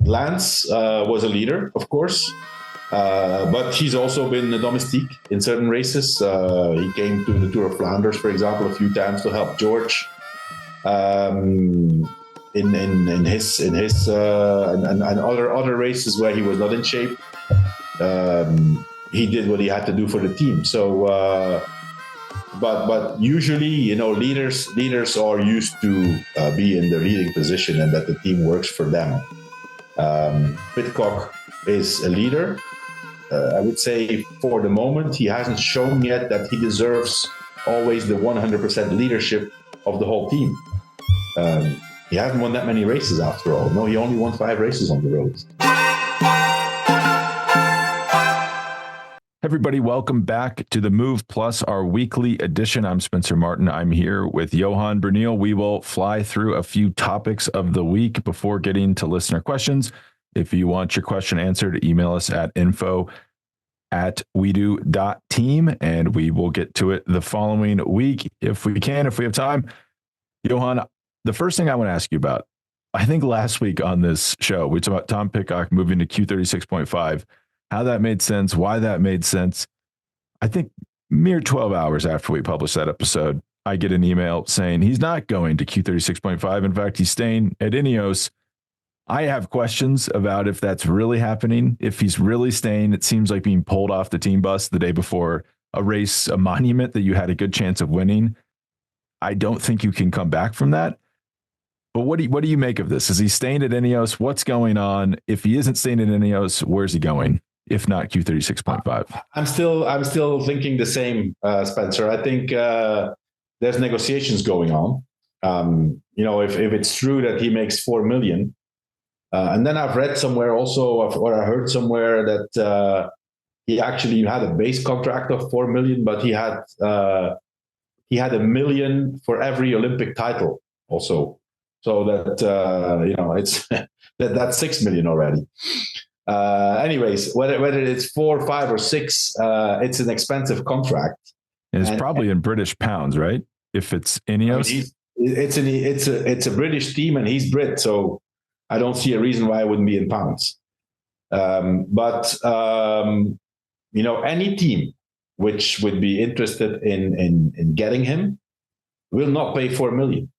Lance was a leader, of course, but he's also been a domestique in certain races. He came to the Tour of Flanders, for example, a few times to help George in his and other races where he was not in shape. He did what he had to do for the team. So, but usually, leaders are used to be in the leading position and that the team works for them. Pidcock is a leader. I would say for the moment, he hasn't shown yet that he deserves always the 100% leadership of the whole team. He hasn't won that many races after all. No, he only won 5 races on the road. Everybody, welcome back to the Move Plus, our weekly edition. I'm Spencer Martin. I'm here with Johan Bruyneel. We will fly through a few topics of the week before getting to listener questions. If you want your question answered, email us at info@wedo.team, and we will get to it the following week if we have time. Johan, the first thing I want to ask you about, I think last week on this show, we talked about Tom Pidcock moving to Q36.5. How that made sense, why that made sense. I think mere 12 hours after we published that episode, I get an email saying he's not going to Q36.5. In fact, he's staying at Ineos. I have questions about if that's really happening, if he's really staying. It seems like being pulled off the team bus the day before a race, a monument that you had a good chance of winning. I don't think you can come back from that. But what do you make of this? Is he staying at Ineos? What's going on? If he isn't staying at Ineos, where's he going? If not Q36.5. I'm still thinking the same, Spencer. I think there's negotiations going on. If it's true that he makes 4 million, and then I've read somewhere also, or I heard somewhere that he actually had a base contract of 4 million, but he had $1 million for every Olympic title also. So that it's that's 6 million already. Anyways, whether it's 4, 5, or 6, it's an expensive contract. And it's probably in British pounds, right? If it's Ineos, it's a British team, and he's Brit, so I don't see a reason why it wouldn't be in pounds. But any team which would be interested in getting him will not pay 4 million.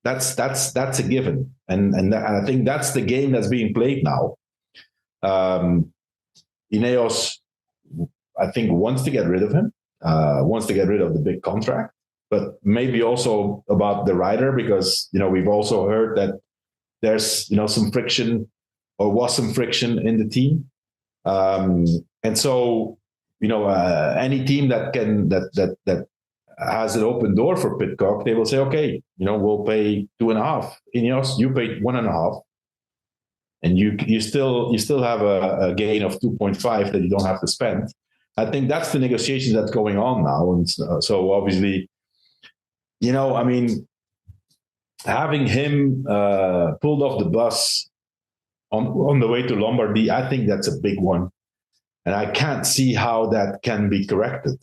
That's a given, and I think that's the game that's being played now. Ineos, I think, wants to get rid of him, wants to get rid of the big contract, but maybe also about the rider, because we've also heard that there's some friction, or was some friction in the team, and so any team that has an open door for Pidcock, they will say, okay, we'll pay 2.5. Ineos, you paid 1.5. And you still have a gain of 2.5 that you don't have to spend. I think that's the negotiations that's going on now. And so obviously, having him pulled off the bus on the way to Lombardy, I think that's a big one. And I can't see how that can be corrected.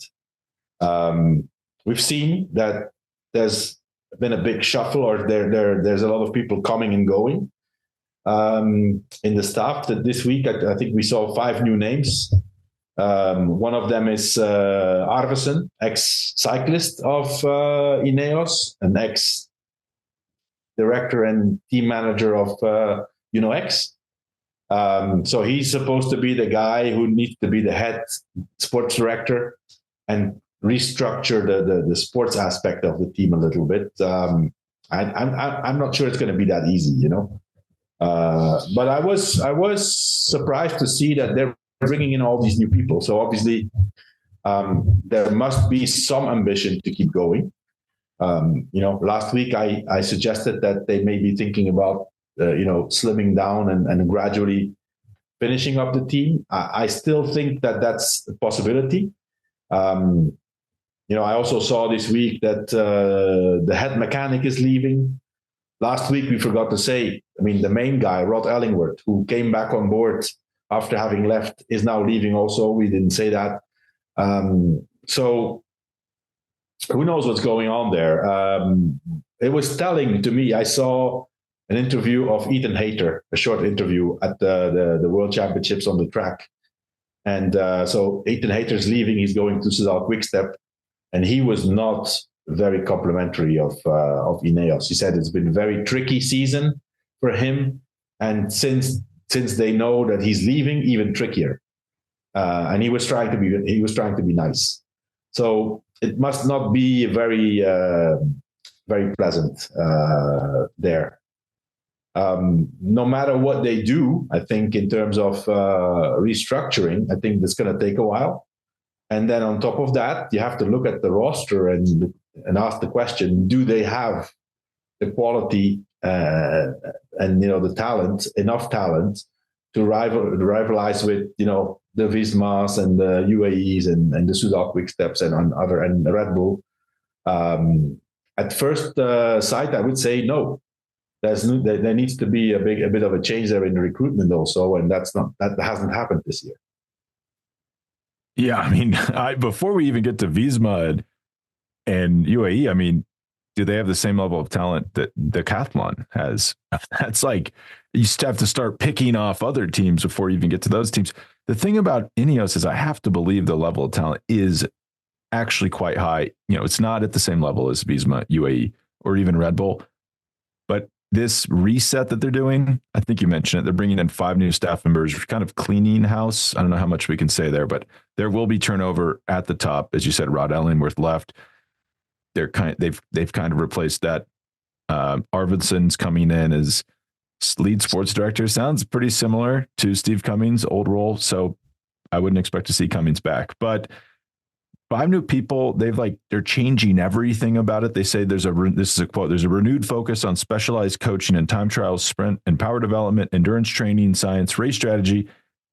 We've seen that there's been a big shuffle, or there's a lot of people coming and going. In the staff that this week, I think we saw 5 new names. One of them is Arvesen, ex-cyclist of Ineos, an ex-director and team manager of X. So he's supposed to be the guy who needs to be the head sports director and restructure the sports aspect of the team a little bit. I'm not sure it's going to be that easy, But I was surprised to see that they're bringing in all these new people. So obviously, there must be some ambition to keep going. Last week I suggested that they may be thinking about slimming down and gradually finishing up the team. I still think that that's a possibility. I also saw this week that the head mechanic is leaving. Last week, we forgot to say, the main guy, Rod Ellingworth, who came back on board after having left, is now leaving also. We didn't say that. So who knows what's going on there? It was telling to me. I saw an interview of Ethan Hayter, a short interview at the World Championships on the track. And so Ethan Hayter's leaving, he's going to Soudal-QuickStep, and he was not very complimentary of Ineos. He said it's been a very tricky season for him, and since they know that he's leaving, even trickier. And he was trying to be nice. So it must not be very very pleasant there. No matter what they do, I think in terms of restructuring, I think it's going to take a while. And then on top of that, you have to look at the roster and ask the question: do they have the quality and the talent, enough talent to rivalize with the Vismas and the UAEs and the Soudal-QuickSteps and the Red Bull? At first sight, I would say no. There needs to be a bit of a change there in the recruitment also, and that hasn't happened this year. Yeah, I mean, before we even get to Visma and UAE, I mean, do they have the same level of talent that the Decathlon has? That's like, you just have to start picking off other teams before you even get to those teams. The thing about Ineos is I have to believe the level of talent is actually quite high. It's not at the same level as Visma, UAE, or even Red Bull. But this reset that they're doing, I think you mentioned it, they're bringing in 5 new staff members, kind of cleaning house. I don't know how much we can say there, but there will be turnover at the top. As you said, Rod Ellingworth left. They've kind of replaced that. Arvidsson's coming in as lead sports director. Sounds pretty similar to Steve Cummings' old role. So I wouldn't expect to see Cummings back, but 5 new people, they're changing everything about it. They say this is a quote, there's a renewed focus on specialized coaching and time trials, sprint and power development, endurance training, science, race strategy,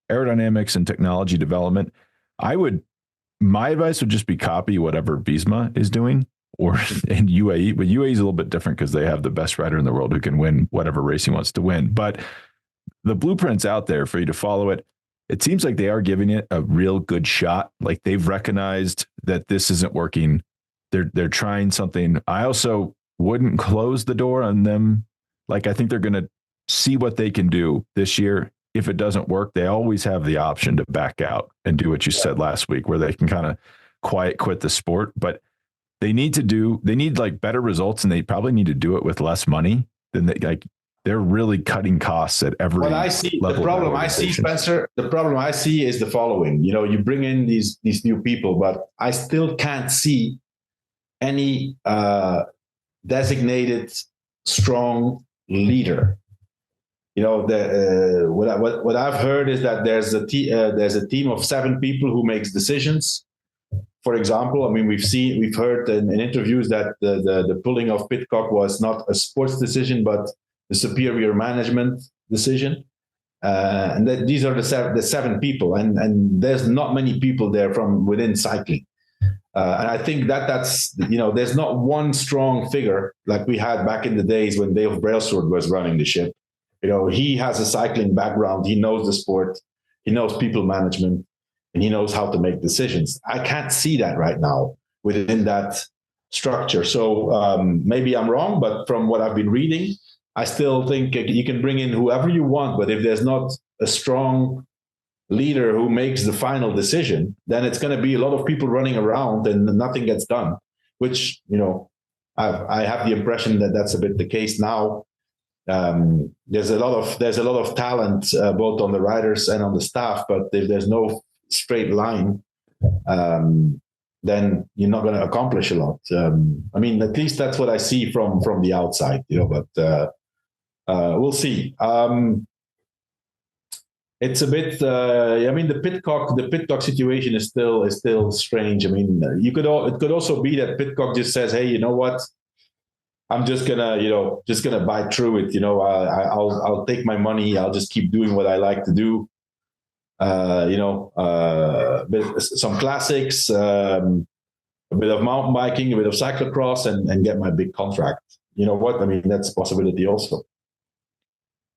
aerodynamics, and technology development. My advice would just be copy whatever Visma is doing or in UAE, but UAE is a little bit different because they have the best rider in the world who can win whatever race he wants to win. But the blueprint's out there for you to follow it. It seems like they are giving it a real good shot. Like they've recognized that this isn't working. They're trying something. I also wouldn't close the door on them. Like, I think they're going to see what they can do this year. If it doesn't work, they always have the option to back out and do what you said last week, where they can kind of quit the sport. But they need like better results, and they probably need to do it with less money than they're really cutting costs at every level. The problem I see, Spencer, is the following. You bring in these new people, but I still can't see any designated strong leader. What I've heard is that there's a team of 7 people who makes decisions. For example, I mean, we've heard in interviews that the pulling of Pidcock was not a sports decision, but the superior management decision. And that these are the 7 people, and there's not many people there from within cycling. And I think that's there's not one strong figure like we had back in the days when Dave Brailsford was running the ship. He has a cycling background. He knows the sport. He knows people management, and he knows how to make decisions. I can't see that right now within that structure. So maybe I'm wrong, but from what I've been reading, I still think you can bring in whoever you want, but if there's not a strong leader who makes the final decision, then it's going to be a lot of people running around and nothing gets done, which, I have the impression that that's a bit the case now. There's a lot of talent both on the riders and on the staff, but if there's no straight line, then you're not going to accomplish a lot. I mean, at least that's what I see from the outside, but we'll see. It's a bit. I mean, the Pidcock situation is still strange. I mean, it could also be that Pidcock just says, "Hey, you know what? I'm just gonna bite through it. I'll take my money. I'll just keep doing what I like to do. Some classics, a bit of mountain biking, a bit of cyclocross, and get my big contract. You know what? I mean, that's a possibility also."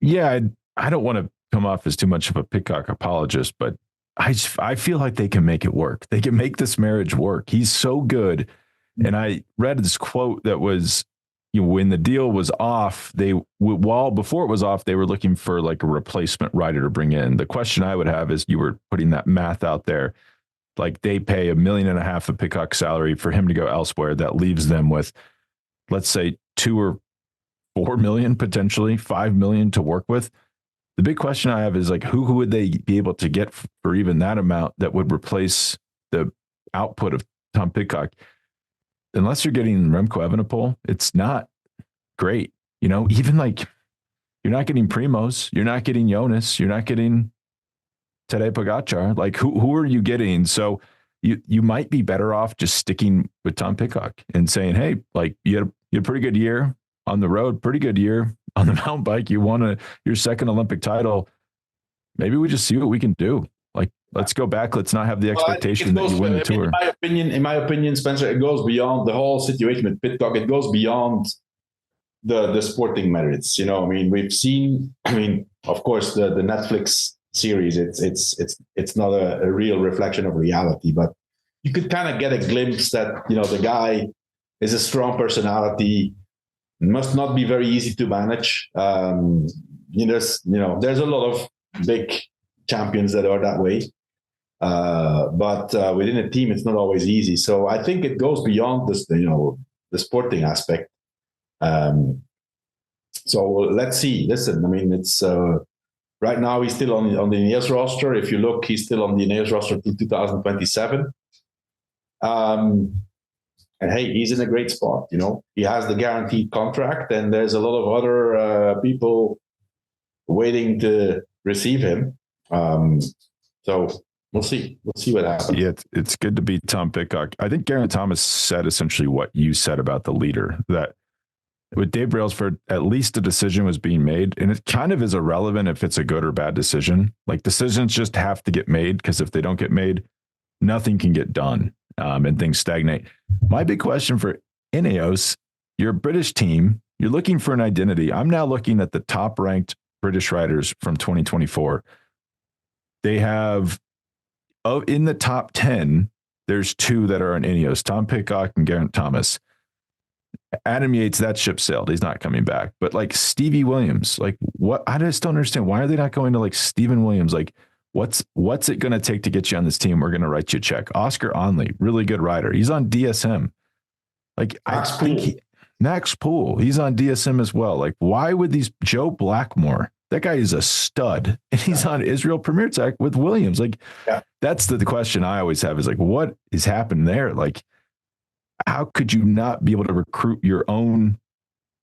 Yeah, I don't want to come off as too much of a Pidcock apologist, but I feel like they can make it work. They can make this marriage work. He's so good. And I read this quote that was, when the deal was off, before it was off, they were looking for like a replacement rider to bring in. The question I would have is, you were putting that math out there, like they pay $1.5 million of Pidcock's salary for him to go elsewhere. That leaves them with, let's say, 2 or 4 million, potentially 5 million to work with. The big question I have is like, who would they be able to get for even that amount that would replace the output of Tom Pidcock? Unless you're getting Remco Evenepoel, it's not great. Even like, you're not getting Primos, you're not getting Jonas, you're not getting Tadej Pogacar. Like, who are you getting? So you might be better off just sticking with Tom Pidcock and saying, hey, like you had a pretty good year on the road, pretty good year on the mountain bike. You won your second Olympic title. Maybe we just see what we can do. Like, let's go back. Let's not have the expectation that you win the tour. In my opinion, Spencer, it goes beyond the whole situation with Pidcock. It goes beyond the sporting merits. We've seen. Of course, the Netflix series. It's not a real reflection of reality, but you could kind of get a glimpse that the guy is a strong personality. Must not be very easy to manage. There's a lot of big champions that are that way. But within a team, it's not always easy. So I think it goes beyond this, the sporting aspect. So let's see. Listen, it's right now he's still on the Ineos roster. If you look, he's still on the Ineos roster till 2027. And hey, he's in a great spot. He has the guaranteed contract, and there's a lot of other people waiting to receive him. So we'll see. We'll see what happens. Yeah, it's good to be Tom Pidcock. I think Geraint Thomas said essentially what you said about the leader, that with Dave Brailsford, at least a decision was being made, and it kind of is irrelevant if it's a good or bad decision. Like, decisions just have to get made, because if they don't get made, nothing can get done, and things stagnate. My big question for Ineos, you're a British team, you're looking for an identity. I'm now looking at the top ranked British riders from 2024. They have, in the top 10, there's 2 that are on Ineos, Tom Pidcock and Geraint Thomas. Adam Yates, that ship sailed. He's not coming back. But like Stevie Williams, like what? I just don't understand. Why are they not going to like Stephen Williams? Like, what's it going to take to get you on this team? We're going to write you a check. Oscar Onley, really good rider. He's on DSM. Like, Max Poole, he's on DSM as well. Like, why would these, Joe Blackmore, that guy is a stud, and he's on Israel Premier Tech with Williams. Like, that's the question I always have, is like, what is happening there? Like, how could you not be able to recruit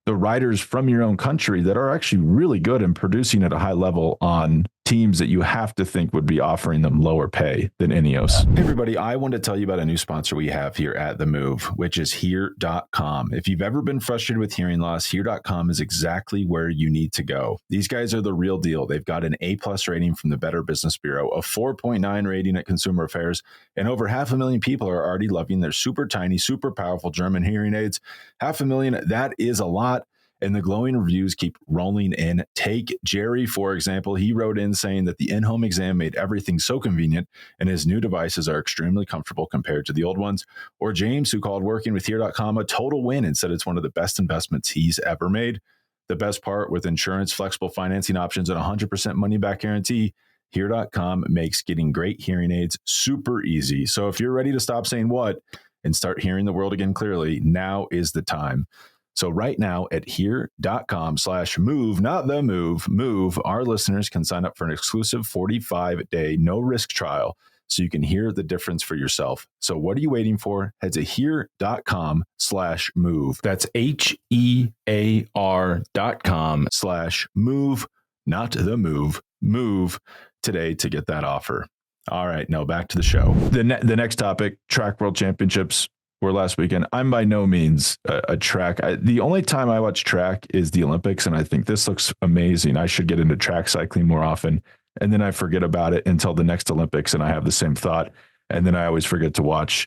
the riders from your own country that are actually really good and producing at a high level on teams that you have to think would be offering them lower pay than Ineos? Hey everybody, I want to tell you about a new sponsor we have here at The Move, which is Here.com. If you've ever been frustrated with hearing loss, Here.com is exactly where you need to go. These guys are the real deal. They've got an A+ rating from the Better Business Bureau, a 4.9 rating at Consumer Affairs, and over 500,000 people are already loving their super tiny, super powerful German hearing aids. 500,000, that is a lot. And the glowing reviews keep rolling in. Take Jerry, for example. He wrote in saying that the in-home exam made everything so convenient, and his new devices are extremely comfortable compared to the old ones. Or James, who called working with Here.com a total win and said it's one of the best investments he's ever made. The best part, with insurance, flexible financing options, and 100% money-back guarantee, Here.com makes getting great hearing aids super easy. So if you're ready to stop saying what and start hearing the world again clearly, now is the time. So right now at here.com/move, not the move, our listeners can sign up for an exclusive 45-day no-risk trial so you can hear the difference for yourself. So what are you waiting for? Head to here.com/move. That's HEAR.com/move, not the move today to get that offer. All right, now back to the show. The next topic, Track World Championships were last weekend. I'm by no means a track. The only time I watch track is the Olympics, and I think this looks amazing. I should get into track cycling more often, and then I forget about it until the next Olympics, and I have the same thought, and then I always forget to watch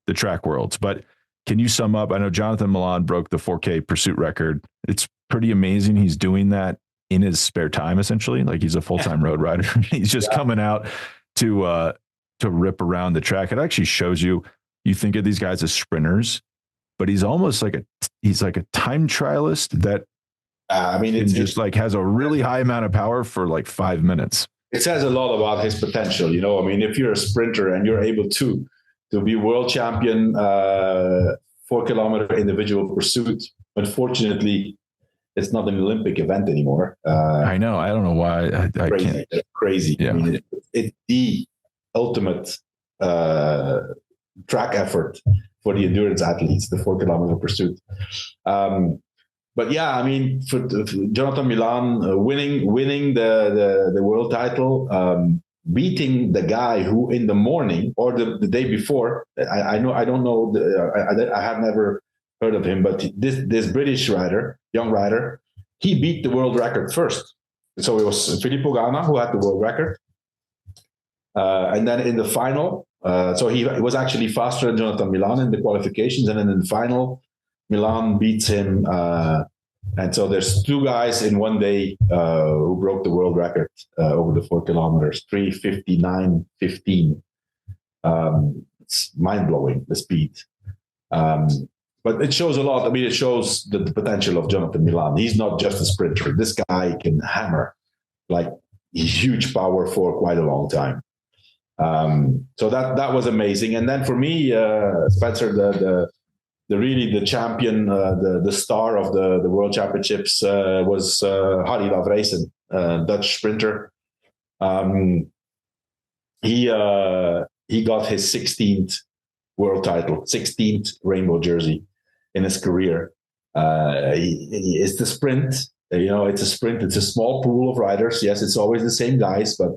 the track worlds. But can you sum up? I know Jonathan Milan broke the 4K pursuit record. It's pretty amazing. He's doing that in his spare time, essentially. Like, he's a full-time road rider. He's just coming out to rip around the track. It actually shows you think of these guys as sprinters, but he's almost like a time trialist that it's just like has a really high amount of power for like 5 minutes. It says a lot about his potential. If you're a sprinter and you're able to be world champion, 4-kilometer individual pursuit, unfortunately, it's not an Olympic event anymore. I know. I don't know why. I crazy. can't. It's crazy. Yeah. It's the ultimate track effort for the endurance athletes, the 4-kilometer pursuit. But yeah, for Jonathan Milan winning the world title, beating the guy who in the morning or the day before, I don't know, I have never heard of him, but this British rider, young rider, he beat the world record first. So it was Filippo Ganna who had the world record. And then in the final, so he was actually faster than Jonathan Milan in the qualifications. And then in the final, Milan beats him. And so there's two guys in one day who broke the world record over the 4 kilometers, 3:59:15. It's mind-blowing, the speed. But it shows a lot. It shows the potential of Jonathan Milan. He's not just a sprinter. This guy can hammer like huge power for quite a long time. So that was amazing. And then for me, Spencer, the champion, the star of the World Championships was Harry Lavrijsen, Dutch sprinter. He got his 16th world title, 16th rainbow jersey in his career. It's the sprint. It's a sprint. It's a small pool of riders. Yes, it's always the same guys, but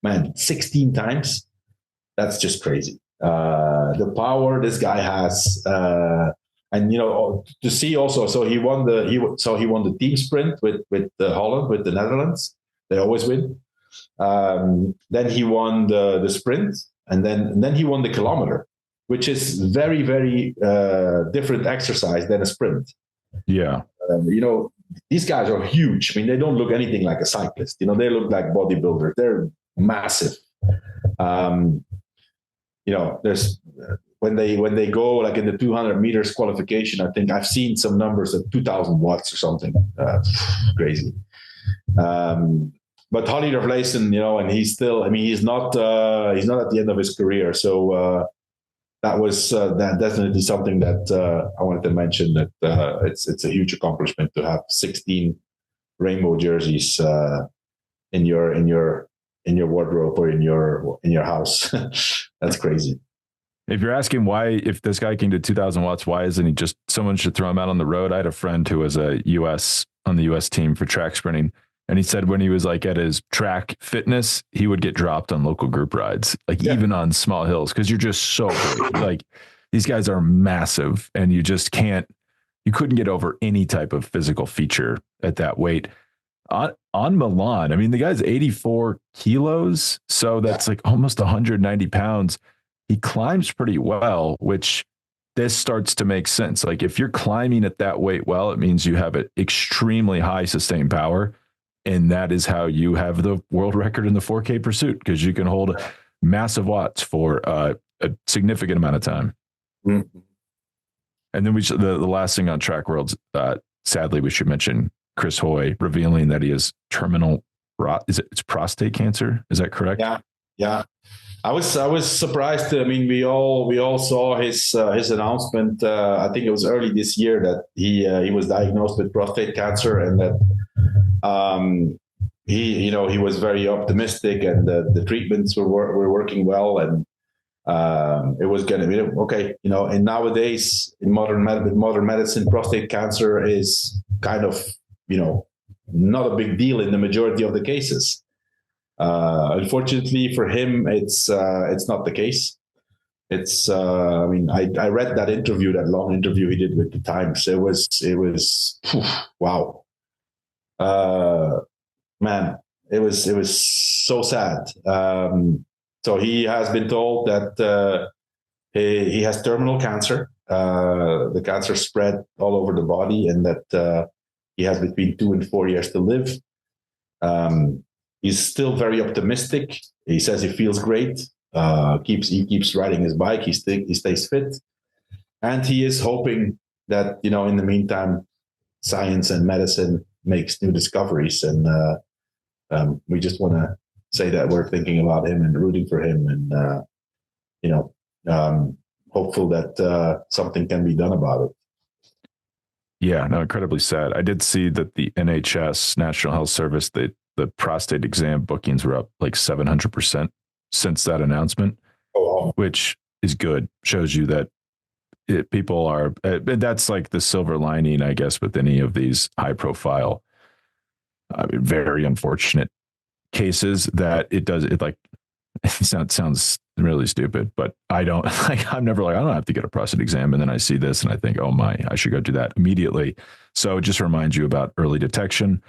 man, 16 times. That's just crazy. The power this guy has, and to see also. So he won the team sprint with Holland, with the Netherlands. They always win. Then he won the sprint, and then he won the kilometer, which is very, very different exercise than a sprint. Yeah. These guys are huge. They don't look anything like a cyclist. They look like bodybuilders. They're massive. There's when they go like in the 200 meters qualification, I think I've seen some numbers at 2,000 watts or something. Crazy. But Harry Lavrijsen, and he's still. He's not at the end of his career. So that was that definitely something that I wanted to mention. That it's a huge accomplishment to have 16 rainbow jerseys in your wardrobe or in your house. That's crazy. If you're asking why, if this guy can do 2,000 watts, why isn't he just someone should throw him out on the road? I had a friend who was on the US team for track sprinting. And he said when he was like at his track fitness, he would get dropped on local group rides, even on small hills. Cause you're just so big. Like these guys are massive and you couldn't get over any type of physical feature at that weight. On Milan, the guy's 84 kilos. So that's like almost 190 pounds. He climbs pretty well, which this starts to make sense. Like if you're climbing at that weight, well, it means you have an extremely high sustained power. And that is how you have the world record in the 4K pursuit, because you can hold massive watts for a significant amount of time. Mm-hmm. And then the last thing on Track Worlds, sadly, we should mention Chris Hoy revealing that he has terminal it's prostate cancer. Is that correct? Yeah. I was surprised. We all saw his announcement. I think it was early this year that he was diagnosed with prostate cancer, and that he was very optimistic, and the treatments were working well, and it was going to be okay. And nowadays in modern medicine, prostate cancer is kind of not a big deal in the majority of the cases. Unfortunately for him, it's not the case. It's I read that interview, that long interview he did with the Times. It was wow. Man, it was so sad. So he has been told that he has terminal cancer. The cancer spread all over the body, and that he has between 2 and 4 years to live. He's still very optimistic. He says he feels great. He keeps riding his bike. He stays fit, and he is hoping that, in the meantime, science and medicine makes new discoveries. And we just want to say that we're thinking about him and rooting for him, and, hopeful that something can be done about it. Yeah, no, incredibly sad. I did see that the NHS, National Health Service, the prostate exam bookings were up like 700% since that announcement, which is good. Shows you that people are, that's like the silver lining, I guess, with any of these high profile, very unfortunate cases, that it sounds really stupid, but I don't I'm never like, I don't have to get a prostate exam. And then I see this and I think, oh my, I should go do that immediately. So it just reminds you about early detection.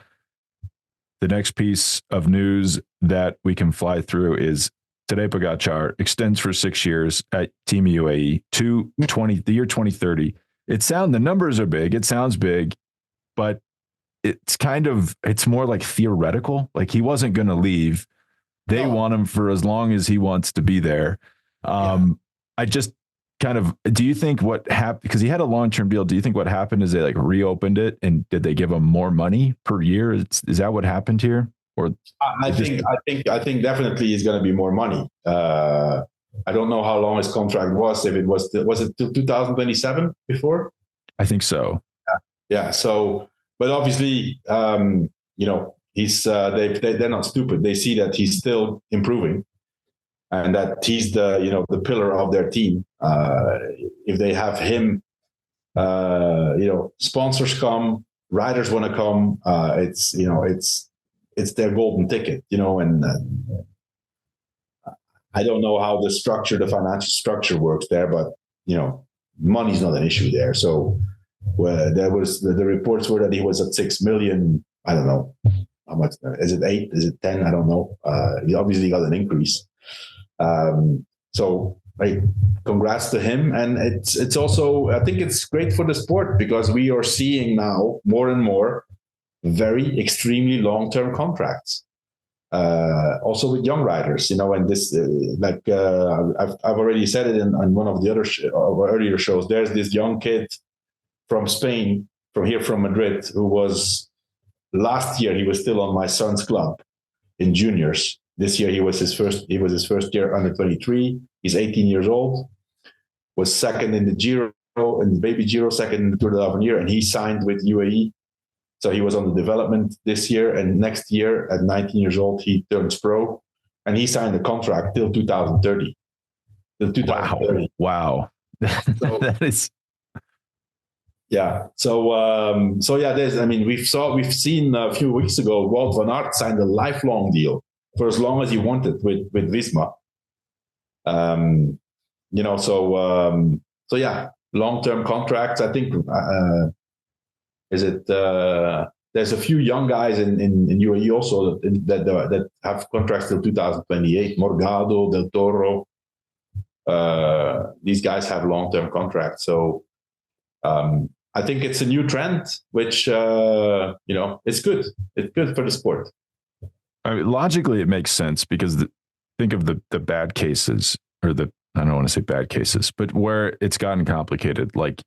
The next piece of news that we can fly through is today Pogacar extends for 6 years at Team UAE to the year 2030. The numbers are big. It sounds big, but it's more like theoretical. Like he wasn't going to leave. They want him for as long as he wants to be there. I just do you think what happened, because he had a long-term deal, do you think what happened is they like reopened it, and did they give him more money per year? Is that what happened here? Or I think definitely is going to be more money. I don't know how long his contract was. If it was it 2027 before? I think so. Yeah. So, but obviously, he's they're not stupid. They see that he's still improving, and that he's the pillar of their team. If they have him, sponsors come, riders want to come. It's their golden ticket, and I don't know how the financial structure works there, but money's not an issue there. So there was the reports were that he was at 6 million. I don't know how much. Is it 8? Is it 10? I don't know. He obviously got an increase. So congrats to him. And it's also, I think it's great for the sport, because we are seeing now more and more very extremely long-term contracts. Also with young riders, and this, I've already said it on one of the other earlier shows. There's this young kid from Spain, from Madrid, who was last year, he was still on my son's club in juniors. This year, he was his first year under 23. He's 18 years old, was second in the Giro, in the baby Giro, second in the Tour de l'Avenir, and he signed with UAE. So he was on the development this year, and next year at 19 years old, he turns pro, and he signed a contract till 2030. Wow. So, that is. Yeah. So we've seen a few weeks ago, Wout van Aert signed a lifelong deal for as long as he wanted with Visma. Long-term contracts. I think, there's a few young guys in UAE also that have contracts till 2028. Morgado, Del Toro. These guys have long-term contracts. So I think it's a new trend, which, it's good. It's good for the sport. I mean, logically, it makes sense, because think of the bad cases, or I don't want to say bad cases, but where it's gotten complicated. Like,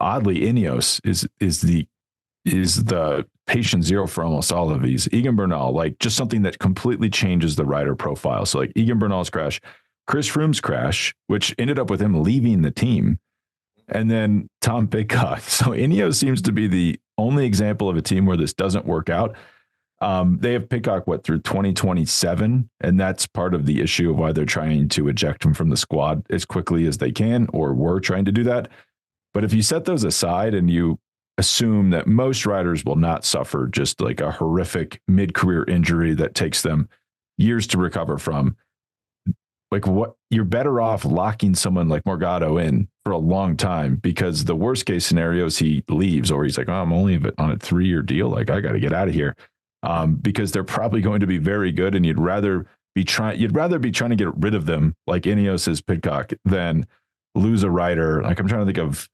oddly, Ineos is the patient zero for almost all of these. Egan Bernal, like, just something that completely changes the rider profile. So like Egan Bernal's crash, Chris Froome's crash, which ended up with him leaving the team, and then Tom Pidcock. So Ineos seems to be the only example of a team where this doesn't work out. They have Pidcock through 2027, and that's part of the issue of why they're trying to eject him from the squad as quickly as they can, or were trying to do that. But if you set those aside and you assume that most riders will not suffer just like a horrific mid-career injury that takes them years to recover from, like, what, you're better off locking someone like Morgado in for a long time, because the worst case scenario is he leaves, or he's like, oh, I'm only on a 3-year deal. Like, I got to get out of here. Because they're probably going to be very good, and you'd rather be trying to get rid of them, like Ineos's Pidcock, than lose a rider. Like, I'm trying to think of,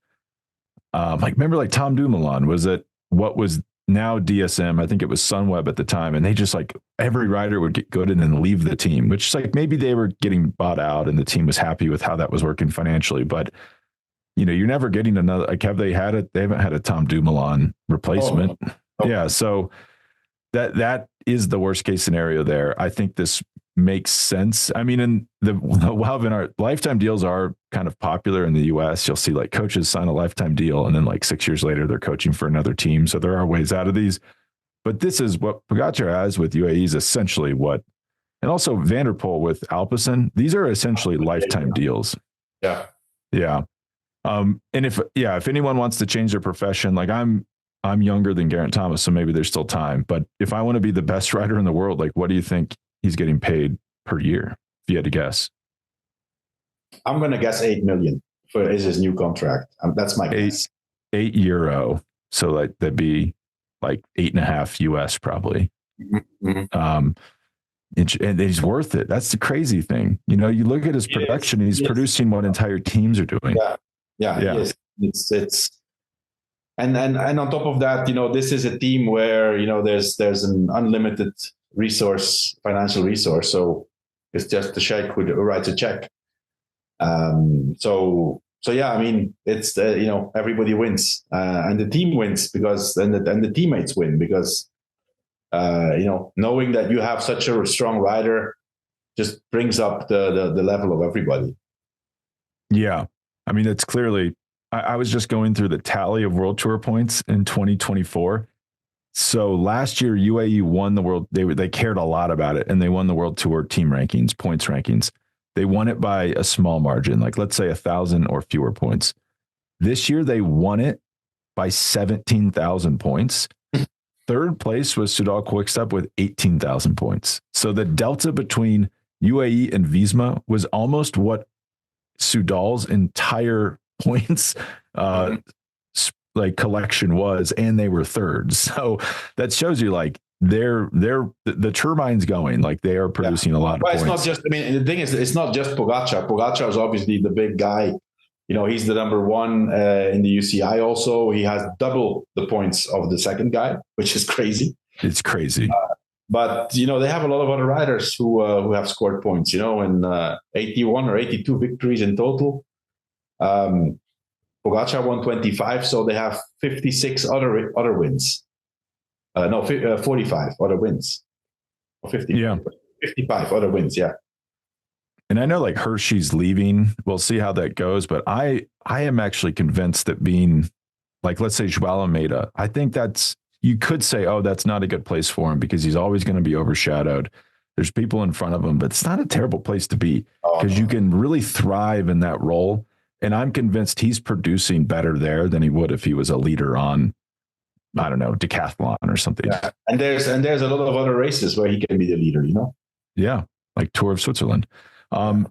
remember like Tom Dumoulin was at what was now DSM. I think it was Sunweb at the time, and they just, like, every rider would get good and then leave the team, which is like, maybe they were getting bought out and the team was happy with how that was working financially, but you're never getting another. Like, have they had it? They haven't had a Tom Dumoulin replacement. Oh, no. Yeah, so that is the worst case scenario there. I think this makes sense. I mean, in the Wout van Aert lifetime deals are kind of popular in the US. You'll see like coaches sign a lifetime deal and then like 6 years later they're coaching for another team. So there are ways out of these. But this is what Pogacar has with UAE is essentially what, and also Van der Poel with Alpecin. These are essentially lifetime deals. Yeah. Yeah. And if anyone wants to change their profession, like I'm younger than Geraint Thomas, so maybe there's still time. But if I want to be the best rider in the world, like what do you think he's getting paid per year, if you had to guess? I'm going to guess 8 million for his new contract. That's my guess. €8. So like that'd be like 8.5 US probably. Mm-hmm. And he's worth it. That's the crazy thing. You look at his production, he's producing what entire teams are doing. Yeah. Yes. It's and on top of that, this is a team where, there's an unlimited financial resource. So it's just the sheikh who writes a check. So yeah, I mean, it's everybody wins, and the team wins because and the teammates win because knowing that you have such a strong rider just brings up the level of everybody. Yeah, I mean, it's clearly. I was just going through the tally of World Tour points in 2024. So last year, UAE won the world. They cared a lot about it, and they won the World Tour team rankings, points rankings. They won it by a small margin, like let's say 1,000 or fewer points. This year, they won it by 17,000 points. Third place was Soudal-QuickStep with 18,000 points. So the delta between UAE and Visma was almost what Soudal's entire points like collection was, and they were thirds. So that shows you like the turbine's going, like they are producing a lot of points. It's not just, I mean, the thing is, it's not just Pogacar. Pogacar is obviously the big guy. He's the number one in the UCI also. He has double the points of the second guy, which is crazy. It's crazy. But, they have a lot of other riders who have scored points, and 81 or 82 victories in total. Pogacar won 25, so they have 56 other wins. 45 other wins. Or 50. Yeah. 55 other wins, yeah. And I know like Hershey's leaving. We'll see how that goes. But I am actually convinced that being like, let's say Joao Almeida, I think you could say, oh, that's not a good place for him because he's always going to be overshadowed. There's people in front of him, but it's not a terrible place to be because you can really thrive in that role. And I'm convinced he's producing better there than he would if he was a leader on, I don't know, decathlon or something. Yeah. And there's a lot of other races where he can be the leader, Yeah, like Tour of Switzerland. I'm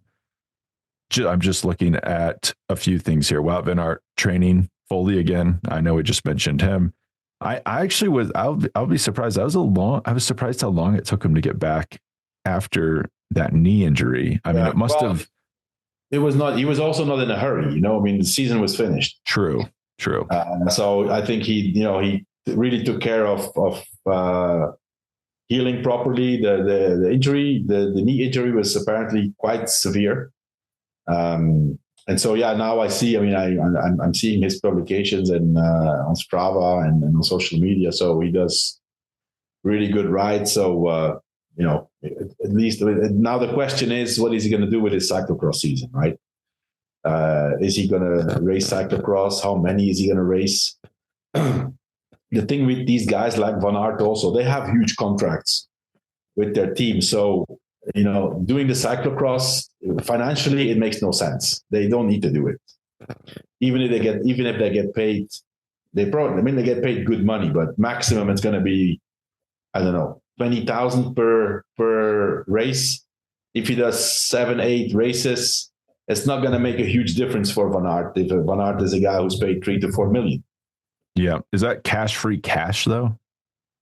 just looking at a few things here. Wout van Aert training fully again. I know we just mentioned him. I actually was. I'll be surprised. I was surprised how long it took him to get back after that knee injury. I mean, it must have. It was not. He was also not in a hurry. I mean, the season was finished. True. So I think he really took care of healing properly. The injury, the knee injury, was apparently quite severe. And so now I see. I mean, I'm seeing his publications and on Strava and on social media. So he does really good rides. So at least now the question is, what is he going to do with his cyclocross season, right? Is he going to race cyclocross? How many is he going to race? The thing with these guys like Van Aert also, they have huge contracts with their team. So, doing the cyclocross financially, it makes no sense. They don't need to do it. Even if they get paid, they get paid good money, but maximum it's going to be, I don't know, 20,000 per race. If he does 7-8 races, it's not going to make a huge difference for Van Aert if Van Aert is a guy who's paid 3 to 4 million. Yeah. Is that cash-free cash, though?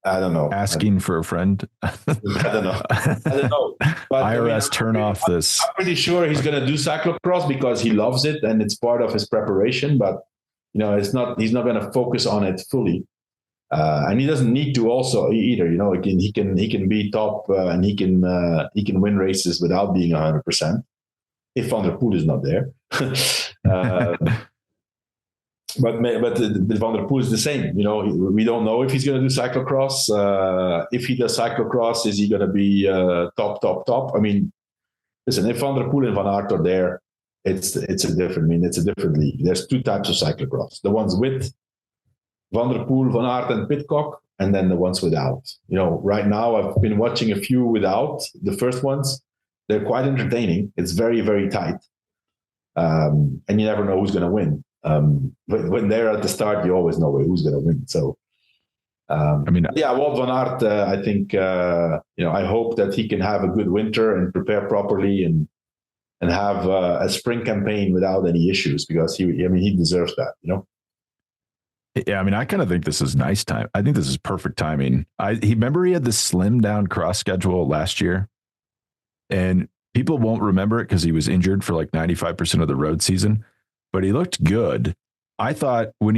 I don't know. Asking for a friend? I don't know. But, IRS turn off this. I'm pretty sure he's going to do cyclocross because he loves it and it's part of his preparation. But, he's not going to focus on it fully. And he doesn't need to also either. He can be top and he can win races without being 100%. If Van der Poel is not there. but Van der Poel is the same. We don't know if he's going to do cyclocross. If he does cyclocross, is he going to be top? I mean, listen, if Van der Poel and Van Aert are there, it's a different league. There's two types of cyclocross: the ones with Van der Poel, Van Aert, and Pidcock, and then the ones without. Right now I've been watching a few without. The first ones, they're quite entertaining. It's very, very tight, and you never know who's going to win. But when they're at the start, you always know who's going to win. So, Wout van Aert, I think, I hope that he can have a good winter and prepare properly and have a spring campaign without any issues, because he deserves that, Yeah, I kind of think this is nice time. I think this is perfect timing. Remember he had this slim down cross schedule last year, and people won't remember it because he was injured for like 95% of the road season. But he looked good. I thought when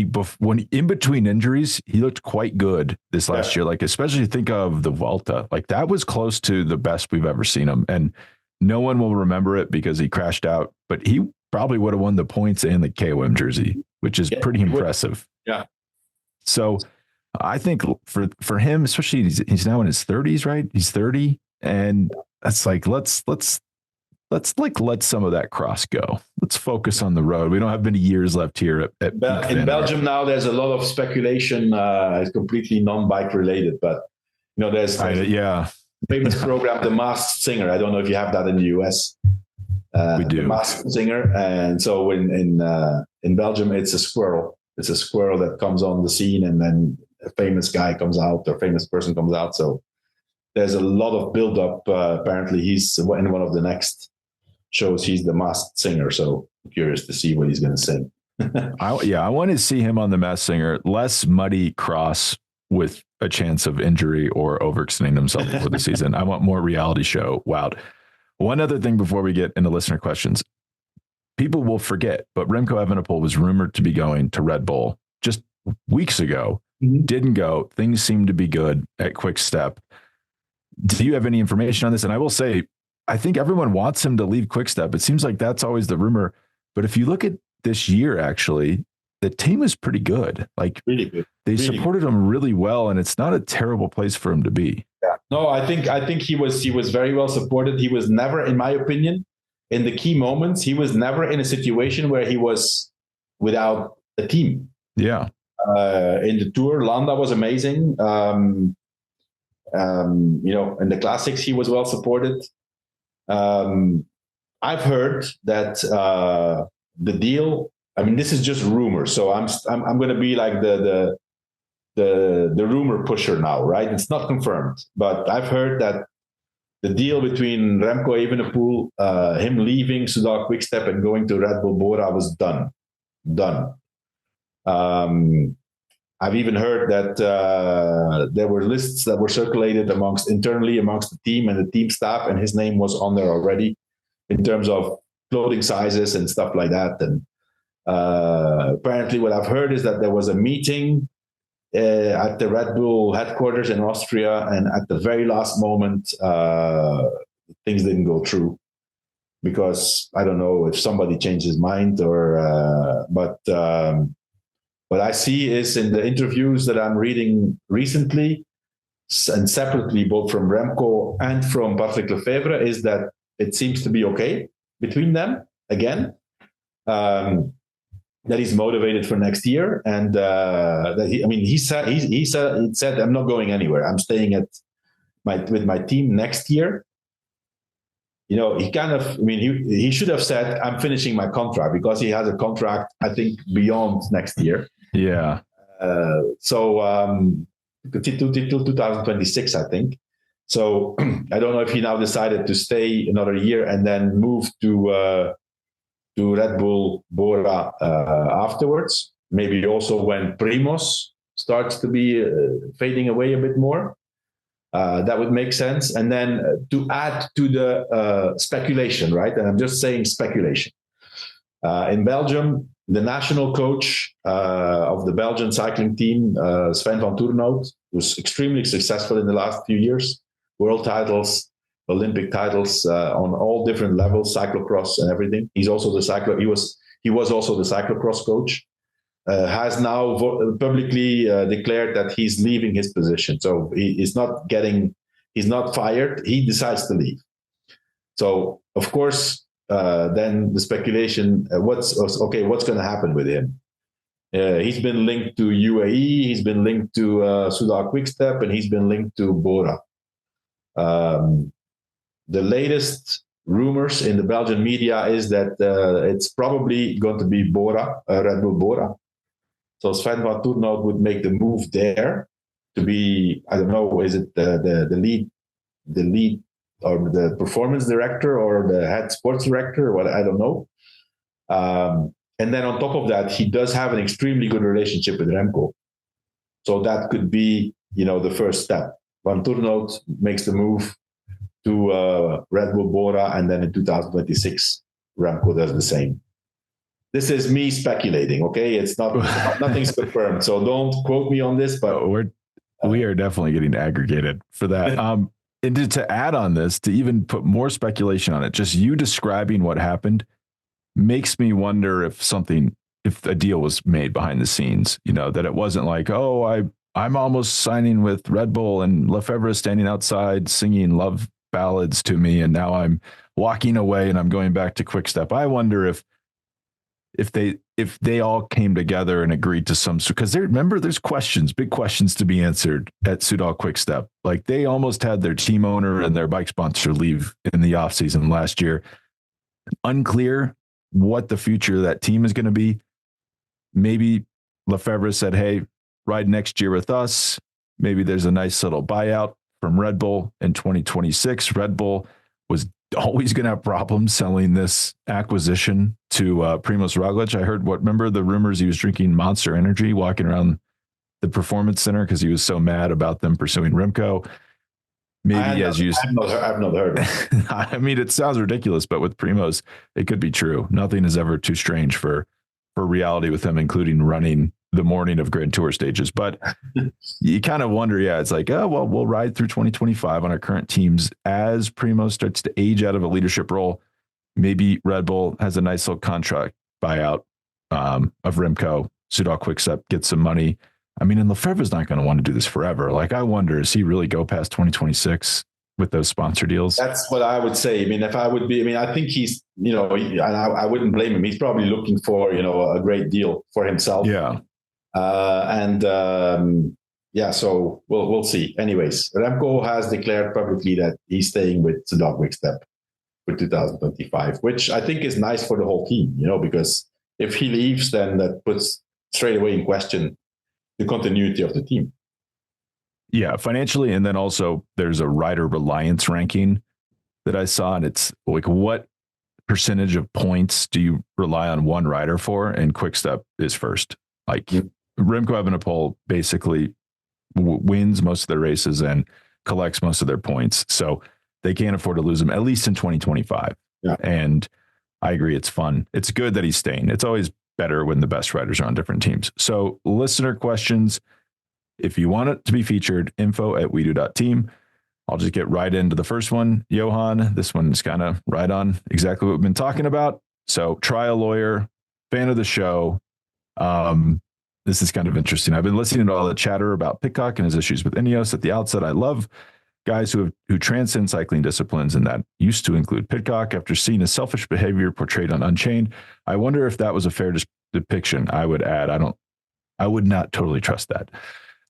in between injuries, he looked quite good this last year. Like, especially think of the Vuelta, like that was close to the best we've ever seen him. And no one will remember it because he crashed out, but he probably would have won the points and the KOM jersey, which is pretty impressive. Yeah. So I think for him, especially he's now in his 30s, right? He's 30. And that's like, let's let some of that cross go. Let's focus on the road. We don't have many years left here in Belgium now. There's a lot of speculation. It's completely non-bike related, but there's famous program, The Masked Singer. I don't know if you have that in the US. We do. The Masked Singer, and so in Belgium, it's a squirrel. It's a squirrel that comes on the scene, and then a famous guy comes out, or famous person comes out. So there's a lot of build-up. Apparently, he's in one of the next shows. He's the Masked Singer. So I'm curious to see what he's going to sing. I want to see him on the Masked Singer. Less muddy cross with a chance of injury or overextending himself before the season. I want more reality show. Wow. One other thing before we get into listener questions. People will forget, but Remco Evenepoel was rumored to be going to Red Bull just weeks ago. Mm-hmm. Didn't go. Things seem to be good at QuickStep. Do you have any information on this? And I will say, I think everyone wants him to leave QuickStep. It seems like that's always the rumor. But if you look at this year, actually, the team is pretty good. Like really good. They supported him really well, and it's not a terrible place for him to be. Yeah. No, I think he was very well supported. He was never, in my opinion, in the key moments, he was never in a situation where he was without a team. Yeah. In the Tour, Landa was amazing. In the classics, he was well supported. I've heard that the deal. I mean, this is just rumor, so I'm going to be like the rumor pusher now, right? It's not confirmed, but I've heard that the deal between Remco Evenepoel, him leaving Soudal-QuickStep and going to Red Bull Bora was done. I've even heard that there were lists that were circulated internally amongst the team and the team staff, and his name was on there already in terms of clothing sizes and stuff like that. And apparently what I've heard is that there was a meeting at the Red Bull headquarters in Austria, and at the very last moment, things didn't go through because I don't know if somebody changed his mind or, but what I see is in the interviews that I'm reading recently and separately, both from Remco and from Patrick Lefevre, is that it seems to be okay between them again. That he's motivated for next year, and that he said I'm not going anywhere. I'm staying with my team next year. He kind of, he should have said I'm finishing my contract, because he has a contract, I think, beyond next year. Yeah. Till 2026, I think. So I don't know if he now decided to stay another year and then move to Red Bull Bora afterwards. Maybe also when Primoz starts to be fading away a bit more. That would make sense. And then to add to the speculation, right? And I'm just saying speculation. In Belgium, the national coach of the Belgian cycling team, Sven van Toornout, was extremely successful in the last few years. World titles, Olympic titles on all different levels, cyclocross and everything. He's also he was also the cyclocross coach. has now publicly declared that he's leaving his position. So he's not fired. He decides to leave. So of course, then the speculation: what's going to happen with him? He's been linked to UAE. He's been linked to Soudal-QuickStep, and he's been linked to Bora. The latest rumors in the Belgian media is that it's probably going to be Bora, Red Bull Bora. So Sven van Toornout would make the move there to be, I don't know, is it the lead or the performance director or the head sports director or what? I don't know. And then on top of that, he does have an extremely good relationship with Remco. So that could be, the first step. Van Toornout makes the move to Red Bull Bora, and then in 2026, Remco does the same. This is me speculating, okay? It's not nothing's confirmed, so don't quote me on this. But we are definitely getting aggregated for that. And to add on this, to even put more speculation on it, just you describing what happened makes me wonder if a deal was made behind the scenes. That it wasn't like, I'm almost signing with Red Bull and Lefebvre is standing outside singing love ballads to me, and now I'm walking away and I'm going back to Quick-Step. I wonder if they all came together and agreed to some, because there's big questions to be answered at Soudal-QuickStep. Like they almost had their team owner and their bike sponsor leave in the offseason last year. Unclear what the future of that team is going to be. Maybe Lefebvre said, hey, ride next year with us. Maybe there's a nice little buyout from Red Bull in 2026. Red Bull was always going to have problems selling this acquisition to Primož Roglič. Remember the rumors he was drinking Monster Energy walking around the performance center because he was so mad about them pursuing Remco. Maybe I've not heard of it. I mean, it sounds ridiculous, but with Primož, it could be true. Nothing is ever too strange for reality with him, including running the morning of Grand Tour stages. But you kind of wonder, it's like, we'll ride through 2025 on our current teams as Primož starts to age out of a leadership role. Maybe Red Bull has a nice little contract buyout of Remco. Soudal-QuickStep gets some money. I mean, and Lefebvre's not going to want to do this forever. Like, I wonder, does he really go past 2026 with those sponsor deals? That's what I would say. I mean, I think he's, I wouldn't blame him. He's probably looking for, a great deal for himself. Yeah. So we'll see. Anyways, Remco has declared publicly that he's staying with Soudal-QuickStep for 2025, which I think is nice for the whole team, because if he leaves, then that puts straight away in question the continuity of the team. Yeah, financially. And then also there's a rider reliance ranking that I saw, and it's like, what percentage of points do you rely on one rider for? And Quick-Step is first. Like Remco Evenepoel basically wins most of their races and collects most of their points. So they can't afford to lose him, at least in 2025. Yeah. And I agree. It's fun. It's good that he's staying. It's always better when the best riders are on different teams. So listener questions, if you want it to be featured, info@wedo.team. I'll just get right into the first one. Johan, this one is kind of right on exactly what we've been talking about. So trial lawyer, fan of the show. This is kind of interesting. I've been listening to all the chatter about Pidcock and his issues with Ineos. At the outset, I love guys who transcend cycling disciplines, and that used to include Pidcock. After seeing his selfish behavior portrayed on Unchained, I wonder if that was a fair depiction. I would add, I would not totally trust that.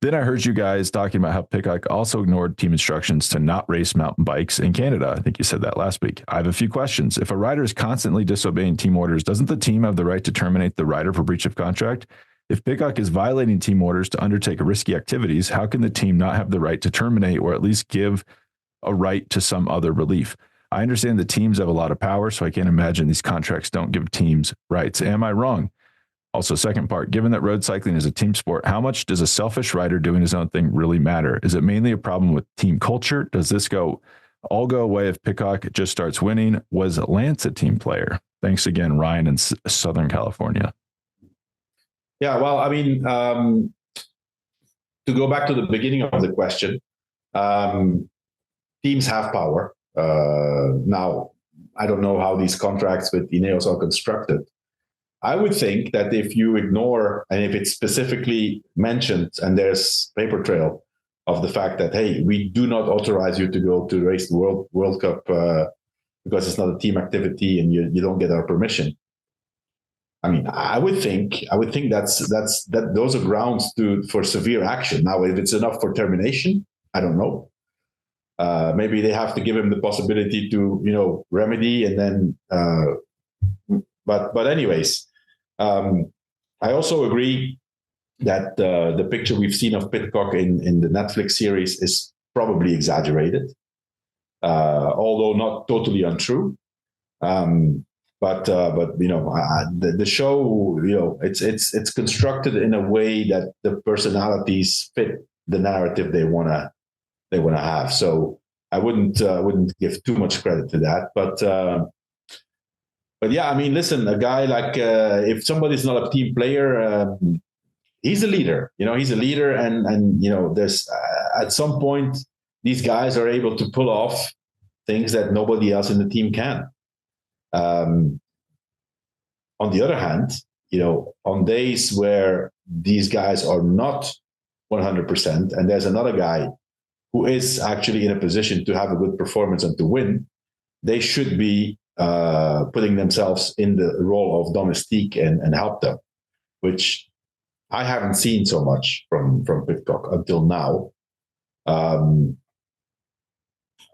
Then I heard you guys talking about how Pidcock also ignored team instructions to not race mountain bikes in Canada. I think you said that last week. I have a few questions. If a rider is constantly disobeying team orders, doesn't the team have the right to terminate the rider for breach of contract? If Pidcock is violating team orders to undertake risky activities, how can the team not have the right to terminate or at least give a right to some other relief? I understand the teams have a lot of power, so I can't imagine these contracts don't give teams rights. Am I wrong? Also, second part, given that road cycling is a team sport, how much does a selfish rider doing his own thing really matter? Is it mainly a problem with team culture? Does this all go away if Pidcock just starts winning? Was Lance a team player? Thanks again, Ryan in Southern California. Yeah, well, I mean, to go back to the beginning of the question, teams have power. Now, I don't know how these contracts with Ineos are constructed. I would think that if you ignore, and if it's specifically mentioned, and there's paper trail of the fact that, hey, we do not authorize you to go to race the World Cup because it's not a team activity and you don't get our permission. I mean, I would think that those are grounds for severe action. Now, if it's enough for termination, I don't know. Maybe they have to give him the possibility to, remedy, and then. But anyways, I also agree that the picture we've seen of Pidcock in the Netflix series is probably exaggerated, although not totally untrue. But the show, it's constructed in a way that the personalities fit the narrative they wanna have. So I wouldn't give too much credit to that, but yeah, I mean, listen, a guy like if somebody's not a team player, he's a leader. He's a leader, and there's at some point these guys are able to pull off things that nobody else in the team can. On the other hand, on days where these guys are not 100%, and there's another guy who is actually in a position to have a good performance and to win, they should be putting themselves in the role of domestique and help them, which I haven't seen so much from Pidcock until now. I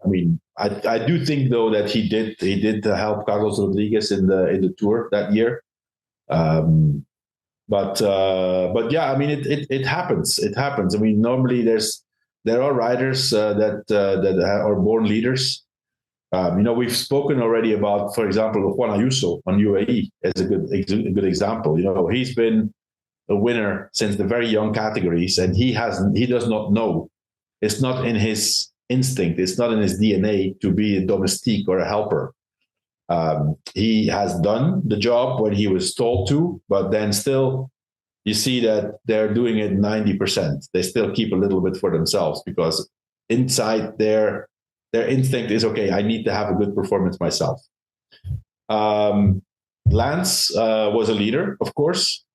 mean, I do think though that he did help Carlos Rodriguez in the Tour that year. But yeah, I mean, it happens. It happens. I mean, normally there are riders that are born leaders. We've spoken already about, for example, Juan Ayuso on UAE as a good example. He's been a winner since the very young categories, and he does not know. It's not in his instinct. It's not in his DNA to be a domestique or a helper. He has done the job when he was told to, but then still you see that they're doing it 90%. They still keep a little bit for themselves because inside their instinct is, okay, I need to have a good performance myself. Lance was a leader, of course,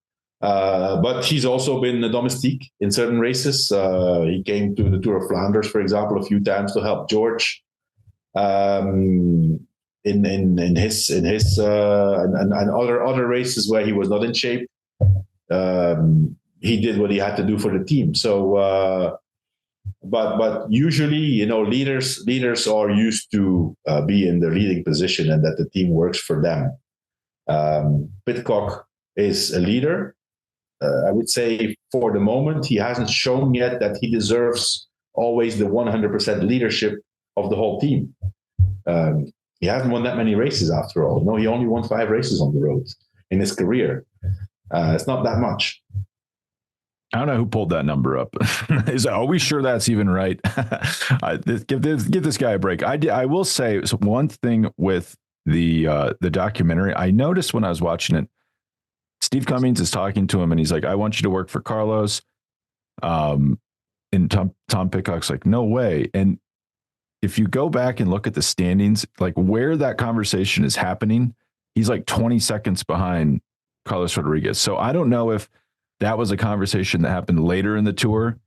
but he's also been a domestique in certain races. He came to the Tour of Flanders, for example, a few times to help George in his and other races where he was not in shape. He did what he had to do for the team. So. But usually, leaders are used to be in the leading position and that the team works for them. Pidcock is a leader. I would say for the moment, he hasn't shown yet that he deserves always the 100% leadership of the whole team. He hasn't won that many races after all. No, he only won 5 races on the road in his career. It's not that much. I don't know who pulled that number up. Are we sure that's even right? Give this guy a break. I will say one thing with the documentary. I noticed when I was watching it, Steve Cummings is talking to him, and he's like, "I want you to work for Carlos." And Tom Pidcock's like, "No way." And if you go back and look at the standings, like where that conversation is happening, he's like 20 seconds behind Carlos Rodriguez. So I don't know if that was a conversation that happened later in the tour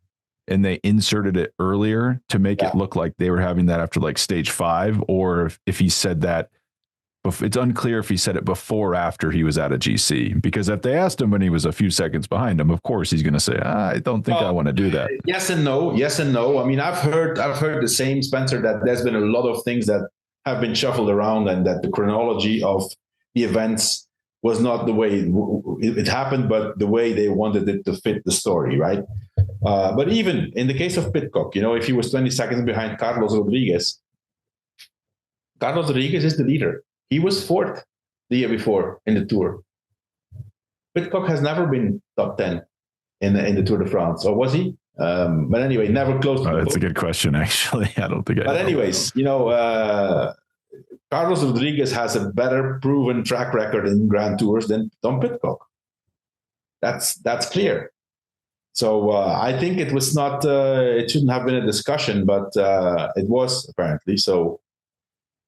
and they inserted it earlier to make it look like they were having that after like stage 5, or if he said that. It's unclear if he said it before or after he was at a GC, because if they asked him when he was a few seconds behind him, of course he's going to say, I don't think I want to do that. Yes and no. I mean, I've heard the same, Spencer, that there's been a lot of things that have been shuffled around and that the chronology of the events was not the way it happened, but the way they wanted it to fit the story, right? But even in the case of Pidcock, if he was 20 seconds behind Carlos Rodriguez is the leader. He was 4th the year before in the Tour. Pidcock has never been top 10 in the Tour de France, or was he? But anyway, never close to that's a good question, actually. I don't think I know. But anyways, Carlos Rodriguez has a better proven track record in Grand Tours than Tom Pidcock. That's clear. So I think it was not. It shouldn't have been a discussion, but it was apparently. So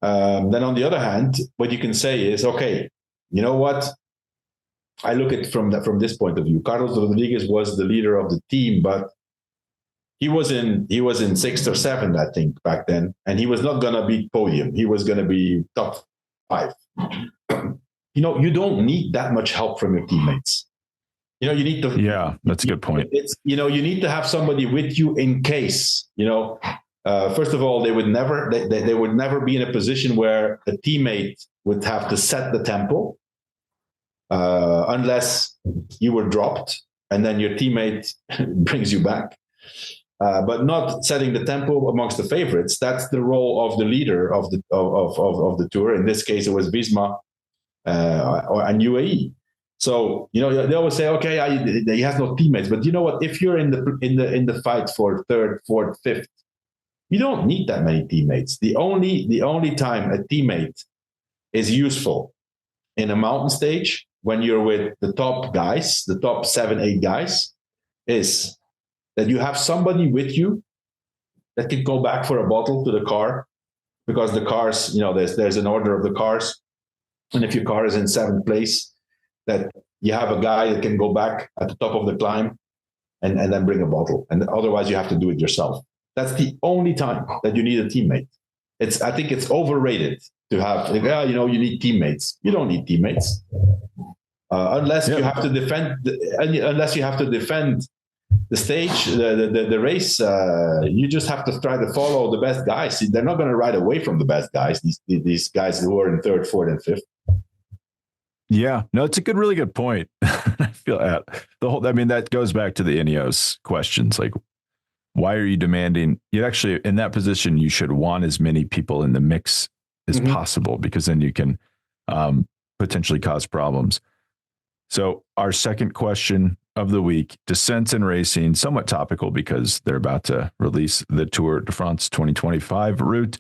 then, on the other hand, what you can say is, okay, you know what? I look at from this point of view. Carlos Rodriguez was the leader of the team, but he was in sixth or seventh, I think, back then, and he was not going to be podium. He was going to be top 5. You don't need that much help from your teammates. You need to. Yeah, that's a good point. It's you need to have somebody with you in case. First of all, they would never be in a position where a teammate would have to set the tempo, unless you were dropped and then your teammate brings you back. But not setting the tempo amongst the favorites. That's the role of the leader of the tour. In this case, it was Visma and UAE. So they always say, okay, he has no teammates. But you know what? If you're in the fight for third, fourth, fifth, you don't need that many teammates. The only time a teammate is useful in a mountain stage when you're with the top guys, the top 7, 8 guys, is that you have somebody with you that can go back for a bottle to the car, because the cars, there's an order of the cars. And if your car is in 7th place, that you have a guy that can go back at the top of the climb and then bring a bottle. And otherwise you have to do it yourself. That's the only time that you need a teammate. I think it's overrated to have, you need teammates. You don't need teammates. Unless you have to defend the stage, the race, you just have to try to follow the best guys. They're not going to ride away from the best guys. These guys who are in 3rd, 4th, and 5th. Yeah, no, it's a really good point. I feel that goes back to the Ineos questions. Like, why are you demanding? You actually, in that position, you should want as many people in the mix as possible, because then you can potentially cause problems. So our second question of the week, descents in racing, somewhat topical because they're about to release the Tour de France 2025 route.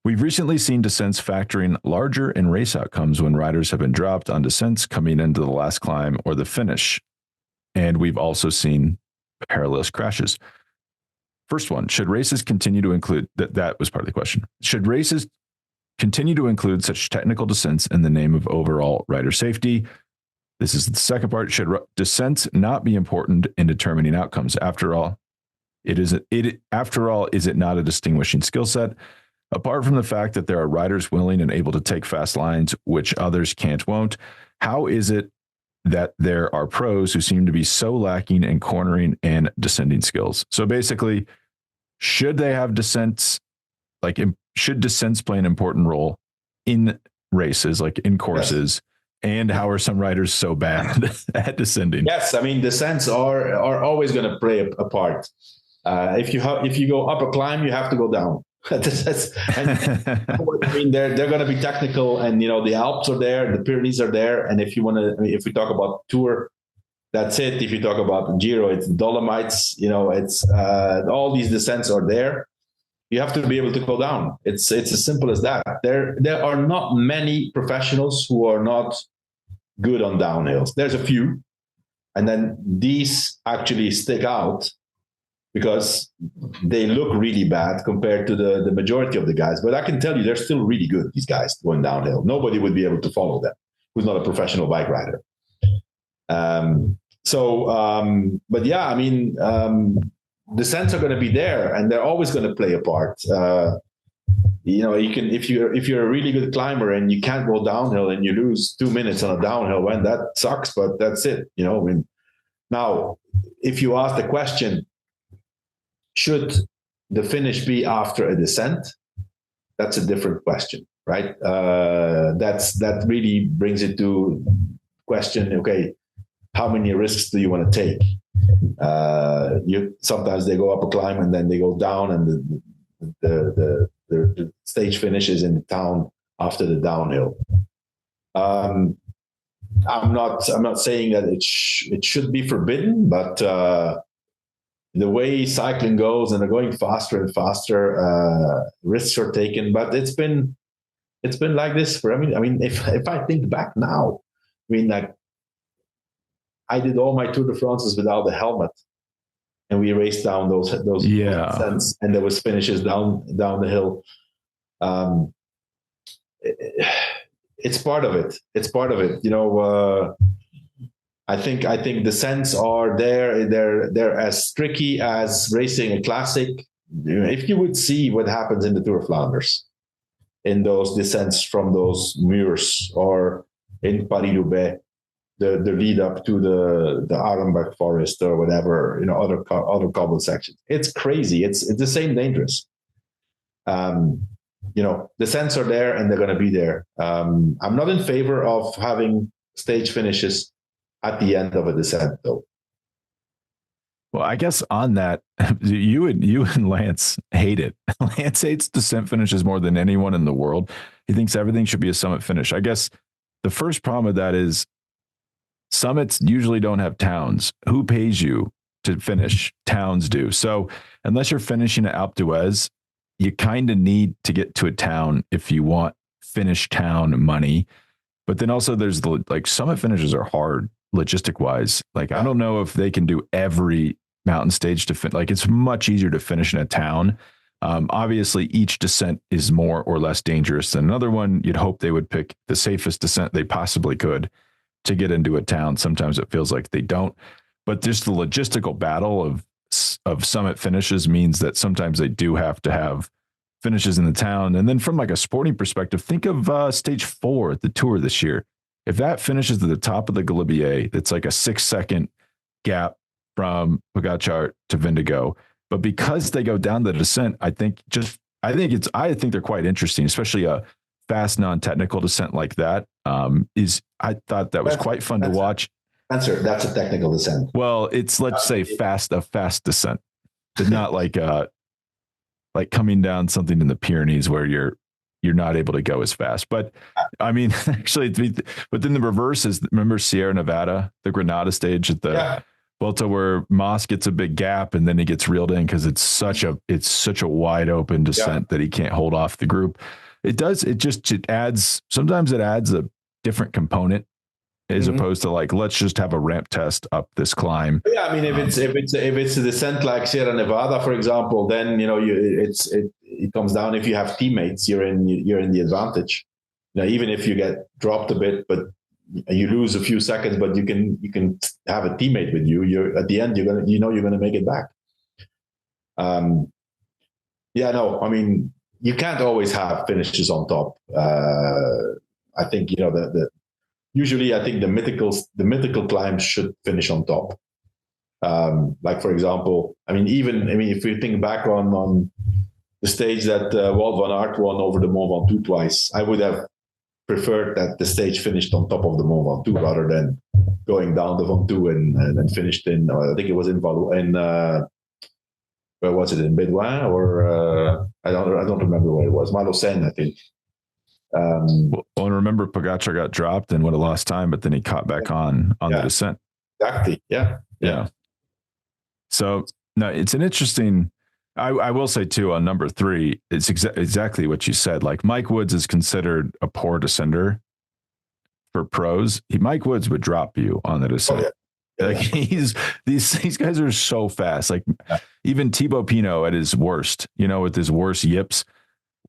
We've recently seen descents factoring larger in race outcomes when riders have been dropped on descents coming into the last climb or the finish. And we've also seen perilous crashes. First one, should races continue to include, that was part of the question. Should races continue to include such technical descents in the name of overall rider safety? This is the second part. Should descents not be important in determining outcomes? After all, is it not a distinguishing skill set? Apart from the fact that there are riders willing and able to take fast lines, which others won't, how is it that there are pros who seem to be so lacking in cornering and descending skills? So basically, should they have descents? Should descents play an important role in races, like in courses? Yes. And how are some riders so bad at descending? Yes, descents are always going to play a part. If you go up a climb, you have to go down. They're going to be technical, and the Alps are there, the Pyrenees are there, and if we talk about Tour, that's it. If you talk about the Giro, it's Dolomites. It's all these descents are there. You have to be able to go down. It's as simple as that. There are not many professionals who are not good on downhills. There's a few, and then these actually stick out because they look really bad compared to the majority of the guys. But I can tell you, they're still really good, these guys going downhill. Nobody would be able to follow them who's not a professional bike rider. Descents are going to be there, and they're always going to play a part. You can, if you're a really good climber and you can't go downhill and you lose 2 minutes on a downhill, when that sucks, but that's it. Now, if you ask the question, should the finish be after a descent? That's a different question, right? That really brings it to question. Okay, how many risks do you want to take? Sometimes they go up a climb and then they go down, and the stage finishes in the town after the downhill. I'm not saying that it should be forbidden, but the way cycling goes, and they're going faster and faster, risks are taken. But it's been like this for. If I think back now, I did all my Tour de France's without the helmet, and we raced down those descents, and there was finishes down the hill. It's part of it. It's part of it. I think descents are there. They're as tricky as racing a classic. If you would see what happens in the Tour of Flanders, in those descents from those murs, or in Paris-Roubaix, the lead up to the Arenberg forest or whatever, other cobble sections. It's crazy. It's the same dangerous. Descents are there and they're going to be there. I'm not in favor of having stage finishes at the end of a descent, though. Well, I guess on that, you and Lance hate it. Lance hates descent finishes more than anyone in the world. He thinks everything should be a summit finish. I guess the first problem with that is summits usually don't have towns. Who pays you to finish? Towns do. So unless you're finishing at Alpe d'Huez, you kind of need to get to a town if you want finish town money. But then also there's summit finishes are hard logistic wise. I don't know if they can do every mountain stage to fit. It's much easier to finish in a town. Obviously each descent is more or less dangerous than another one. You'd hope they would pick the safest descent they possibly could to get into a town. Sometimes it feels like they don't, but just the logistical battle of summit finishes means that sometimes they do have to have finishes in the town. And then from a sporting perspective, think of stage 4 at the Tour this year. If that finishes at the top of the Galibier, it's like a 6-second gap from Pogacar to Vingegaard. But because they go down the descent, I think they're quite interesting, especially a fast non-technical descent like that. I thought that was quite fun to watch. Answer, that's a technical descent. Well, it's a fast descent. It's not like coming down something in the Pyrenees where you're not able to go as fast. But I mean, actually, but then the reverse is, remember Sierra Nevada, the Granada stage at the Vuelta, where Moss gets a big gap and then he gets reeled in because it's such a wide open descent that he can't hold off the group. Sometimes it adds a different component as opposed to let's just have a ramp test up this climb. Yeah, I mean, if it's a descent like Sierra Nevada, for example, then it comes down. If you have teammates, you're in the advantage. Even if you get dropped a bit, but you lose a few seconds, but you can have a teammate with you. You're at the end, you're gonna make it back. I mean, you can't always have finishes on top. I think usually I think the mythical climbs should finish on top. For example, if we think back on the stage that Wout van Aert won over the Mont Ventoux twice, I would have preferred that the stage finished on top of the Mont Ventoux rather than going down the Ventoux and finished in, I think it was in where was it, in Bédouin, or I don't remember where it was, Malocène, I think. And remember, Pogacar got dropped and would have lost time, but then he caught back on the descent. Exactly. Yeah. So no, it's an interesting. I will say too, on number 3, it's exactly what you said. Mike Woods is considered a poor descender for pros. Mike Woods would drop you on the descent. Oh, yeah. These guys are so fast. Even Thibaut Pinot at his worst, with his worst yips,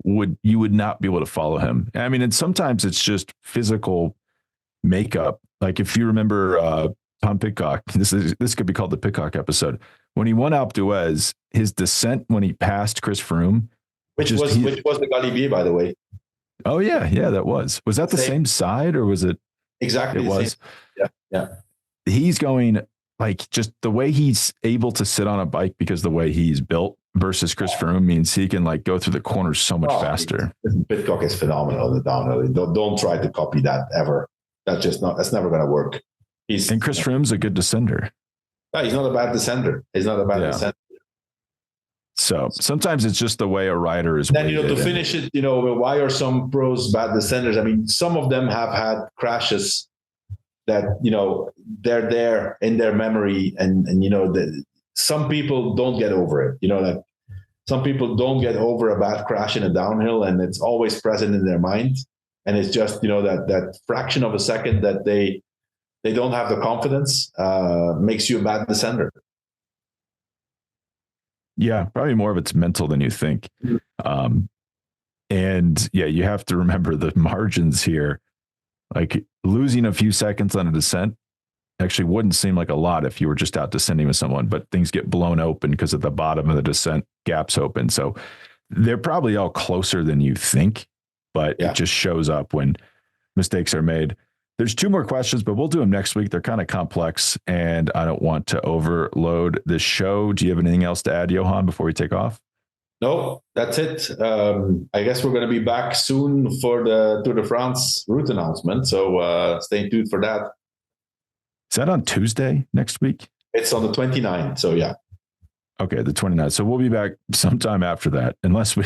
you would not be able to follow him. I mean, and sometimes it's just physical makeup. If you remember Tom Pidcock, this could be called the Pidcock episode. When he won Alpe d'Huez, his descent when he passed Chris Froome, which was the Galibier, by the way. Oh yeah, that was that the same side, or was it exactly? It was. Yeah. He's going just the way he's able to sit on a bike because the way he's built versus Chris Froome means he can go through the corners so much faster. Pidcock is phenomenal in the downhill. Don't try to copy that ever. That's never going to work. And Chris Froome's a good descender. No, he's not a bad descender. Descender. So sometimes it's just the way a rider is. Then, to finish it, why are some pros bad descenders? I mean, some of them have had crashes that, they're there in their memory. And some people don't get over it. Some people don't get over a bad crash in a downhill, and it's always present in their mind. And it's just, that fraction of a second that they don't have the confidence, makes you a bad descender. Yeah, probably more of it's mental than you think. And you have to remember the margins here. Losing a few seconds on a descent actually wouldn't seem like a lot if you were just out descending with someone, but things get blown open because at the bottom of the descent, gaps open. So they're probably all closer than you think, but it just shows up when mistakes are made. There's 2 more questions, but we'll do them next week. They're kind of complex, and I don't want to overload this show. Do you have anything else to add, Johan, before we take off? No, that's it. I guess we're going to be back soon for the Tour de France route announcement. So stay tuned for that. Is that on Tuesday next week? It's on the 29th. So yeah. Okay, the 29th. So we'll be back sometime after that, unless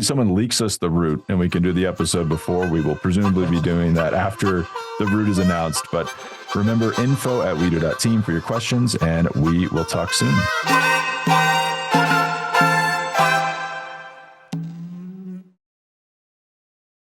someone leaks us the route and we can do the episode before. We will presumably be doing that after the route is announced. But remember, info@wedo.team for your questions, and we will talk soon.